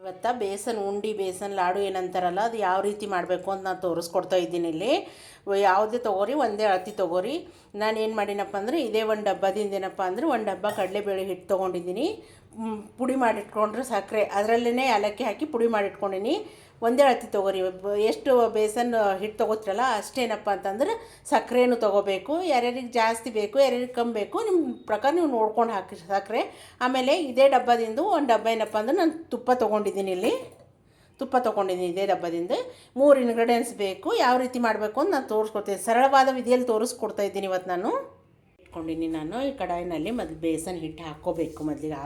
ಇವತ್ತು ಬೇಸನ್ ಉಂಡೆ ಬೇಸನ್ ಲಾಡು ಏನಂತಾರಲ್ಲ ಅದು ಯಾವ ರೀತಿ ಮಾಡಬೇಕು ಅಂತ ನಾನು ತೋರಿಸ್ಕೊಡ್ತಾ ಇದ್ದೀನಿ ಇಲ್ಲಿ. ಯಾವುದೇ ತೊಗೋರಿ ಒಂದೇ ಅಳತೆ ತೊಗೋರಿ. ನಾನು ಏನು ಮಾಡೀನಪ್ಪ ಅಂದರೆ ಇದೇ ಒಂದು ಡಬ್ಬದಿಂದ ಏನಪ್ಪ ಅಂದರೆ ಒಂದು ಡಬ್ಬ ಕಡಲೆಬೇಳೆ ಹಿಟ್ಟು ತೊಗೊಂಡಿದ್ದೀನಿ. ಪುಡಿ ಮಾಡಿಟ್ಕೊಂಡ್ರೆ ಸಕ್ಕರೆ ಅದರಲ್ಲೇ ಏಲಕ್ಕಿ ಹಾಕಿ ಪುಡಿ ಮಾಡಿಟ್ಕೊಂಡೀನಿ. ಒಂದೇ ಅಳತೆ ತೊಗೋರಿ. ಎಷ್ಟು ಬೇಸನ್ ಹಿಟ್ಟು ತೊಗೋತಿರಲ್ಲ ಅಷ್ಟೇನಪ್ಪ ಅಂತಂದ್ರೆ ಸಕ್ಕರೆನೂ ತೊಗೋಬೇಕು. ಯಾರ್ಯಾರಿಗೆ ಜಾಸ್ತಿ ಬೇಕು ಯಾರ್ಯಾರಿಗೆ ಕಮ್ಮಿ ಬೇಕು ನಿಮ್ಮ ಪ್ರಕಾರ ನೀವು ನೋಡ್ಕೊಂಡು ಹಾಕಿ ಸಕ್ಕರೆ. ಆಮೇಲೆ ಇದೇ ಡಬ್ಬದಿಂದ ಒಂದು ಡಬ್ಬ ಏನಪ್ಪ ಅಂದ್ರೆ ನಾನು ತುಪ್ಪ ತೊಗೊಂಡಿದ್ದೀನಿ. ಇಲ್ಲಿ ತುಪ್ಪ ತೊಗೊಂಡಿದ್ದೀನಿ ಇದೇ ಡಬ್ಬದಿಂದ. 3 ಇಂಗ್ರೀಡಿಯೆಂಟ್ಸ್ ಬೇಕು. ಯಾವ ರೀತಿ ಮಾಡಬೇಕು ಅಂತ ನಾನು ತೋರಿಸ್ಕೊಡ್ತೀನಿ. ಸರಳವಾದ ವಿಧಿಯಲ್ಲಿ ತೋರಿಸ್ಕೊಡ್ತಾ ಇದ್ದೀನಿ ಇವತ್ತು ನಾನು. ಇಟ್ಕೊಂಡಿನಿ ನಾನು ಈ ಕಡಾಯಿನಲ್ಲಿ ಮೊದಲು ಬೇಸನ್ ಹಿಟ್ಟು ಹಾಕ್ಕೋಬೇಕು. ಮೊದಲಿಗೆ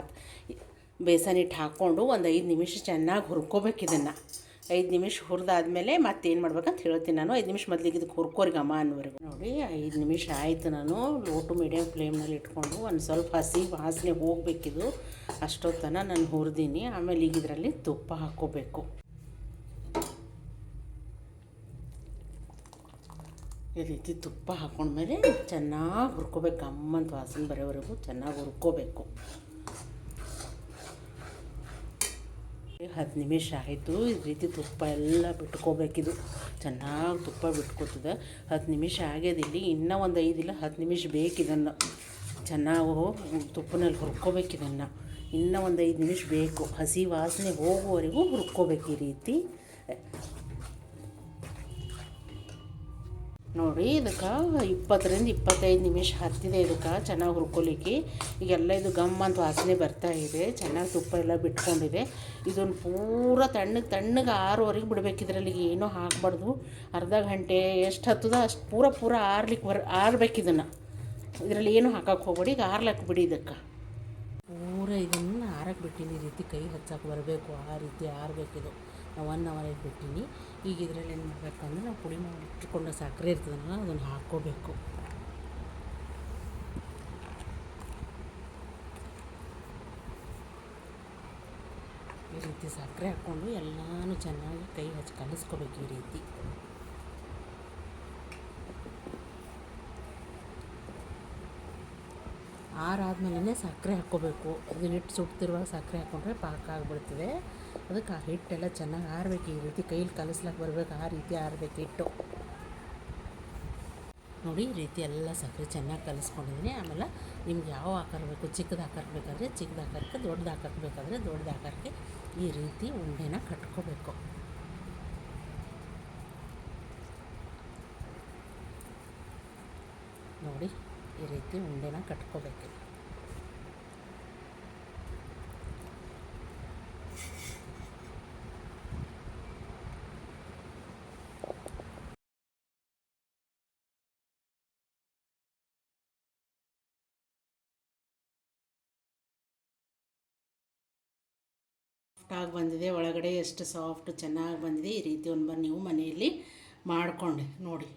ಬೇಸನ್ ಹಿಟ್ಟು ಹಾಕ್ಕೊಂಡು ಒಂದು 5 ನಿಮಿಷ ಚೆನ್ನಾಗಿ ಹುರ್ಕೋಬೇಕು. ಇದನ್ನು 5 ನಿಮಿಷ ಹುರಿದಾದ್ಮೇಲೆ ಮತ್ತೇನು ಮಾಡ್ಬೇಕಂತ ಹೇಳ್ತೀನಿ ನಾನು. 5 ನಿಮಿಷ ಮೊದಲಿಗೆ ಇದಕ್ಕೆ ಹುರ್ಕೋರಿ ಗಮ ಅನ್ನೋವರೆಗೂ. ನೋಡಿ 5 ನಿಮಿಷ ಆಯಿತು. ನಾನು ಲೋ ಟು ಮೀಡಿಯಮ್ ಫ್ಲೇಮ್ನಲ್ಲಿ ಇಟ್ಕೊಂಡು ಒಂದು ಸ್ವಲ್ಪ ಹಸಿ ವಾಸನೆ ಹೋಗಬೇಕಿದು ಅಷ್ಟೊತ್ತನ ನಾನು ಹುರಿದೀನಿ. ಆಮೇಲೆ ಈಗ ಇದರಲ್ಲಿ ತುಪ್ಪ ಹಾಕ್ಕೋಬೇಕು. ಈ ರೀತಿ ತುಪ್ಪ ಹಾಕ್ಕೊಂಡ್ಮೇಲೆ ಚೆನ್ನಾಗಿ ಹುರ್ಕೋಬೇಕು. ಗಮ್ಮಂತ ವಾಸನೆ ಬರೋವರೆಗೂ ಚೆನ್ನಾಗಿ ಹುರ್ಕೋಬೇಕು. 10 ನಿಮಿಷ ಆಯಿತು. ಈ ರೀತಿ ತುಪ್ಪ ಎಲ್ಲ ಬಿಟ್ಕೋಬೇಕಿದು. ಚೆನ್ನಾಗಿ ತುಪ್ಪ ಬಿಟ್ಕೋತದೆ. 10 ನಿಮಿಷ ಆಗ್ಯದಿಲ್ಲಿ. ಇನ್ನೂ ಒಂದು 5 ಇಲ್ಲ 10 ನಿಮಿಷ ಬೇಕಿದನ್ನು ಚೆನ್ನಾಗಿ ತುಪ್ಪನಲ್ಲಿ ಹುರ್ಕೋಬೇಕಿದನ್ನು. ಇನ್ನೂ ಒಂದು 5 ನಿಮಿಷ ಬೇಕು. ಹಸಿ ವಾಸನೆ ಹೋಗುವವರೆಗೂ ಹುರ್ಕೋಬೇಕು ಈ ರೀತಿ. ನೋಡಿ ಇದಕ್ಕೆ 20ರಿಂದ 25 ನಿಮಿಷ ಹತ್ತಿದೆ. ಇದಕ್ಕೆ ಚೆನ್ನಾಗಿ ಹುರ್ಕೊಲಿಕ್ಕೆ ಈಗೆಲ್ಲ ಇದು ಗಮ್ ಅಂತ ವಾಸನೆ ಬರ್ತಾಯಿದೆ. ಚೆನ್ನಾಗಿ ತುಪ್ಪ ಎಲ್ಲ ಬಿಟ್ಕೊಂಡಿದೆ. ಇದನ್ನು ಪೂರ ತಣ್ಣಗೆ ಆರೋವರೆಗೆ ಬಿಡಬೇಕು. ಇದರಲ್ಲಿ ಏನೂ ಹಾಕಬಾರ್ದು. ಅರ್ಧ ಗಂಟೆ ಎಷ್ಟು ಹತ್ತದ ಅಷ್ಟು ಪೂರ ಆರ್ಬೇಕು. ಇದನ್ನು ಇದರಲ್ಲಿ ಏನೂ ಹಾಕಕ್ಕೆ ಹೋಗ್ಬೇಡಿ. ಈಗ ಆರ್ಲಕ್ಕೆ ಬಿಡಿ. ಇದಕ್ಕೆ ಪೂರ ಇದನ್ನು ಆರಕ್ಕೆ ಬಿಟ್ಟಿನಿ. ಈ ರೀತಿ ಕೈ ಹಚ್ಚಕ್ಕೆ ಬರಬೇಕು. ಆ ರೀತಿ ಆರಬೇಕಿದು. ನಾವು 1 ಅವರ್ ಬಿಟ್ಟಿನಿ. ಈಗ ಇದರಲ್ಲಿ ಏನು ಮಾಡಬೇಕಂದ್ರೆ ನಾವು ಪುಡಿ ಮಾಡಿ ಇಟ್ಕೊಂಡ ಸಕ್ಕರೆ ಇರ್ತದಲ್ಲ ಅದನ್ನು ಹಾಕ್ಕೋಬೇಕು. ಈ ರೀತಿ ಸಕ್ಕರೆ ಹಾಕ್ಕೊಂಡು ಎಲ್ಲನೂ ಚೆನ್ನಾಗಿ ಕೈ ಹಚ್ಚಿ ಕಲಿಸ್ಕೋಬೇಕು. ಈ ರೀತಿ ಆರಾದ್ಮೇಲೆ ಸಕ್ಕರೆ ಹಾಕ್ಕೋಬೇಕು. ಇದನ್ನ ಹಿಟ್ಟು ಸುಡ್ತಿರುವಾಗ ಸಕ್ಕರೆ ಹಾಕ್ಕೊಂಡ್ರೆ ಪಾಕ ಆಗಿಬಿಡ್ತದೆ. ಅದಕ್ಕೆ ಆ ಹಿಟ್ಟೆಲ್ಲ ಚೆನ್ನಾಗಿ ಆರಬೇಕು. ಈ ರೀತಿ ಕೈಲಿ ಕಲಿಸ್ಲಿಕ್ಕೆ ಬರಬೇಕು. ಆ ರೀತಿ ಆರಬೇಕು ಹಿಟ್ಟು. ನೋಡಿ ಈ ರೀತಿ ಎಲ್ಲ ಸಕ್ಕರೆ ಚೆನ್ನಾಗಿ ಕಲಿಸ್ಕೊಂಡಿದ್ದೀನಿ. ಆಮೇಲೆ ನಿಮ್ಗೆ ಯಾವ ಆಕಾರ ಬೇಕು, ಚಿಕ್ಕದು ಆಕಾರ ಬೇಕಾದರೆ ಚಿಕ್ಕದು ಆಕಾರಕ್ಕೆ, ದೊಡ್ಡದು ಆಕಾರಕ್ಕೆ ಬೇಕಾದರೆ ದೊಡ್ಡದು ಆಕಾರಕ್ಕೆ ಈ ರೀತಿ ಉಂಡೆನ ಕಟ್ಕೋಬೇಕು. ನೋಡಿ ಈ ರೀತಿ ಉಂಡೆನ ಕಟ್ಕೋಬೇಕು. ಸಾಫ್ಟಾಗಿ ಬಂದಿದೆ. ಒಳಗಡೆ ಎಷ್ಟು ಸಾಫ್ಟ್ ಚೆನ್ನಾಗಿ ಬಂದಿದೆ. ಈ ರೀತಿ ಒಂದು ನೀವು ಮನೆಯಲ್ಲಿ ಮಾಡಿಕೊಂಡೆ ನೋಡಿ.